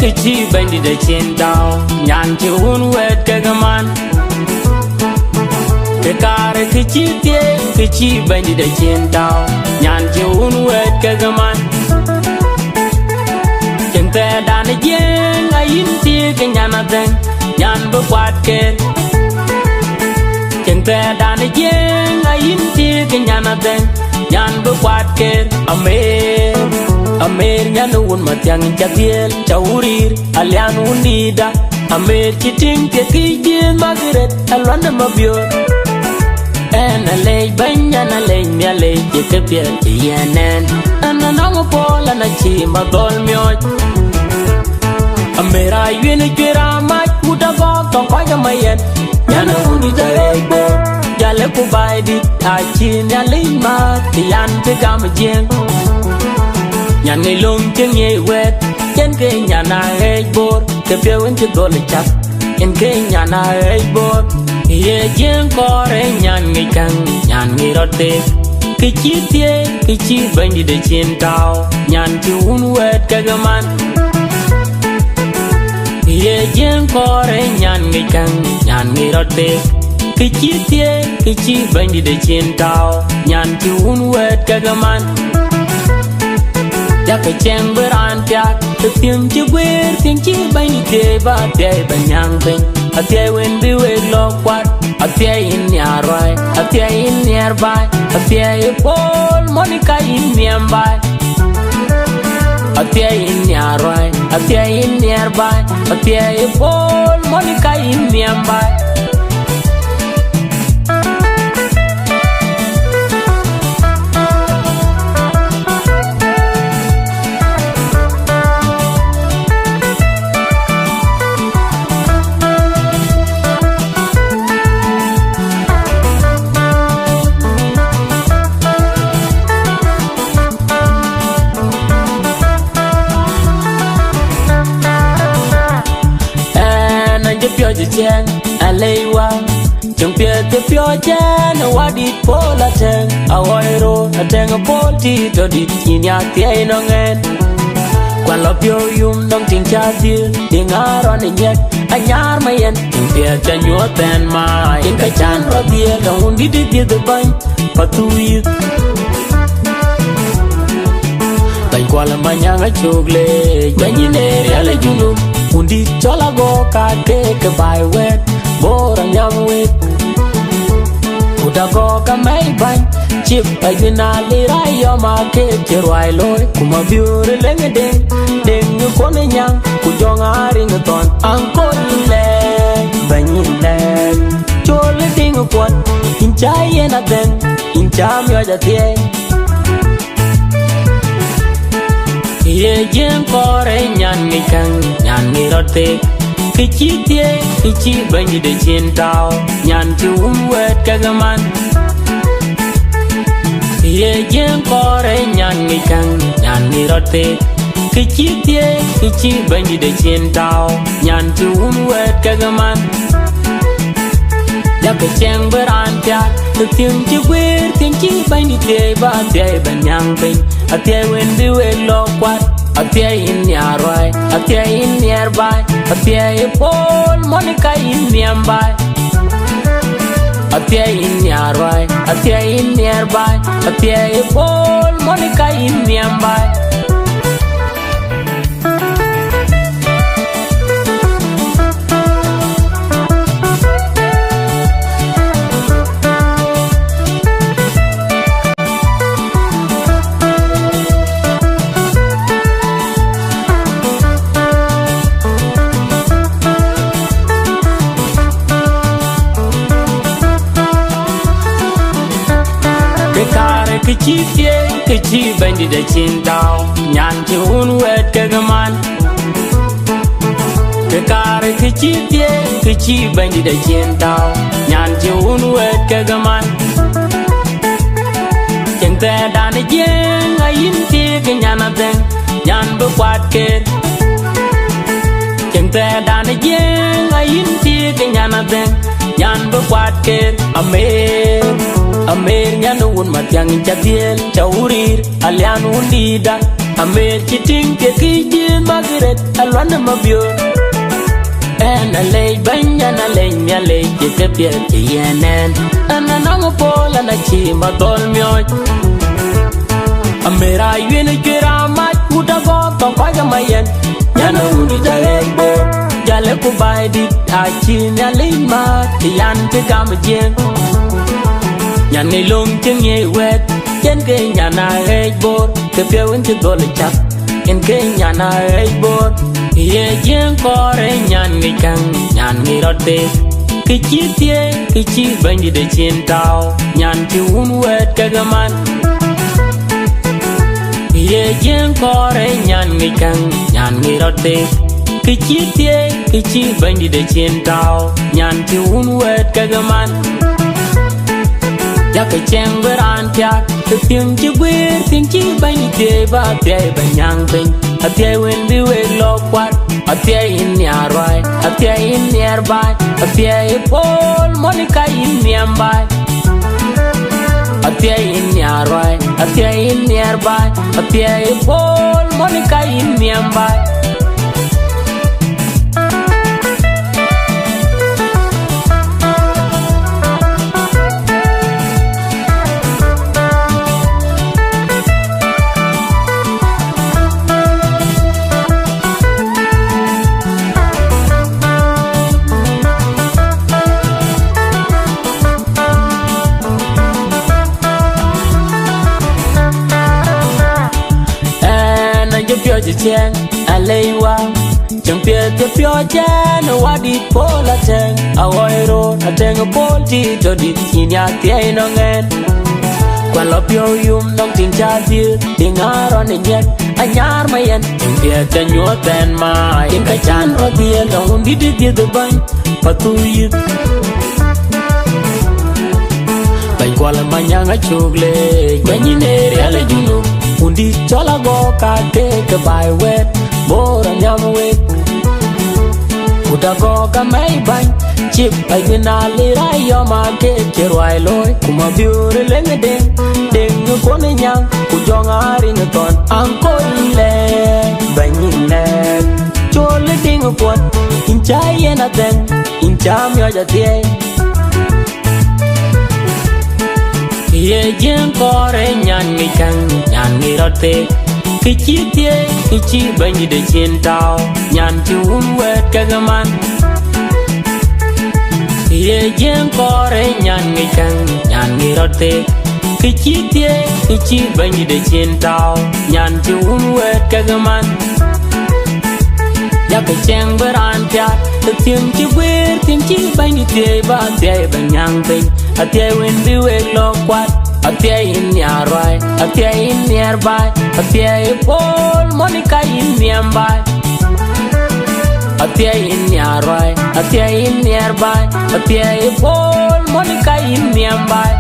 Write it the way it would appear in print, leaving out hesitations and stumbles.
cái chi bên đi để trên tàu nhàn chiều hun quét cái gaman cái cà cái chi bên đi để trên tàu nhàn chiều hun quét cái gaman chẳng thể đàn giang ai in tia cái nhàn adeng nhàn bơ quạt kề chẳng thể đàn giang ai in tia cái nhàn adeng nhàn bơ quạt kề Amer nyanu un matyang chatiel chaurir alian unida Amer chiting te kijin magret alwana mabior en alay banya na lay nyalay yekepia yenen ananong pola na chi madol myoj Amer ayun kira mach udago tongkoy mayen nyanu unida ego jale kubaidi achin nyalay mat yan te gamjeng nhà ngày lung chân nhẹ quét trên cái nhà này bột cái phiếu anh chưa có lịch chắc trên cái nhà này bột ye giang có đấy nhà ngày càng nhà ngày rót tết cái chi bên đi để trên tàu nhà chiều hun quét cái gaman ye giang có đấy nhà ngày càng nhà ngày rót tết cái chi bên đi để trên tàu nhà chiều hun quét cái gaman ya cái chèn bờ ran piak từ tiếng chữ quê tiếng chữ bay đi ba tê bay nhang bên a tê wen bi we lo quát a tê in nhà rồi a tê in nearby a tê Paul Monica in nearby a tê in nhà rồi a tê in nearby a tê Paul Monica in nearby pio chen alewa chung pia te pio chen wa di pola chen awairo ateng polti to di nya tie no ngen quan lo pio yum dong ting cha ti ding aron nyet anyar mayen chung pia cha nyo ten mai in ka chan ro dia dong di di de ban patui tai kwala manyanga chogle banyine ale junu undi chola go ka ke bai wet borang yang wet uda go ka mai ban chip ayuna li rayo ma ke tirwai loy kuma biure lenge deng ko ne nyang ku jonga ring ton anko le banyile chole ding kwat incha yena den incha myo ja tie ye jen kore nyan ngi kang nyan ngi rote cái chi bên đi để trên tàu nyan chu wet ka gaman ye jen kore nyan ngi kang nyan ngi rote cái chi bên đi để trên tàu nyan chu wet ka gaman ya cái chang beran pya từ tiếng chữ quê tiếng chi bên đi tê ba tê bên nhang bên a tê wen bi we lo quát a tê in nhà rồi a tê in nearby a tê Paul Monica in nearby a tê in nhà rồi a tê in nearby a tê Paul Monica in nearby cái chi bên đi để trên tàu nhàn chiều hun quét cái gaman cái cà cái chi bên đi để trên tàu nhàn chiều hun quét cái gaman chẳng thể đàn giang ai in tia cái nhàn adeng nhàn bơ quạt kề chẳng thể đàn giang ai in tia cái nhàn adeng nhàn bơ quạt kề Amer nyanu un matyang chatiel chaurir alian unida Amir chiting ke kijin Margaret alwana mabyo. And a lay bang and a lay me a lay ke pia yenen. And a nong pol and a chi ma tol myo. Amira yene kira mat uta go to kwaga mayen. Yana udi jarebo. Jale ku bai di a chi nya lay ma yan te gam jeng. Yan ni lung cheng ye wet. Yen ke nyana hej bor ke pia win te dole chap. Yen ke nyana hej bor. Ye jeng kore nyan ni kang nyan ni rote. Kichi tie kichi bandi de chin tao. Nyan ti un wet kagaman. Ye jeng kore nyan ni kang nyan ni rote. Kichi tie kichi bandi de chin tao. Nyan ti un wet kagaman. Ya ke cheng beran tiak. The thing you wear, think you by the ba pay by young thing. A pay when we will look what a pay in near right, a pay in nearby, a pay Paul Monica in nearby. A pay in near right, a pay in nearby, a pay Paul Monica in nearby. Pio chen a lay wa chẳng pia te pio chen wa di po la chen a oiro a teng a pol ti to di tinya tie no ngen quan lo pio yum dong tin cha di ting aron ni nyet a nyar ma yen chẳng pia te nyu ten ma in ka chan ro di no di di de ban pa tu yi bai kwa la ma nyanga chugle nyi ne re la junu undi chola go ka ke bai wet bora nyam wet uda go ka mai ban chip ai na li ra yo ma ke rwai loy kuma biure lenge deng ko ne nyang ku jonga ri ne ton anko le banine chole ding ko in chai na den in cham yo ja tie. Ye jeng kore nyan ni kang nyan ni rote. Kichi tie kichi bani de chin tao nyan ti un wet kagaman. Ye jeng kore nyan ni kang nyan ni rote. Kichi tie kichi bani de chin tao nyan ti un wet kagaman. Ya ke cheng beran pya the tim chi weir tim chi bani tie ba tie ban yang pin. A tie when we wake look what a tie in near right, a tie in nearby, a tie Paul Monica in nearby. A tie in near right, a tie in nearby, a tie Paul Monica in nearby.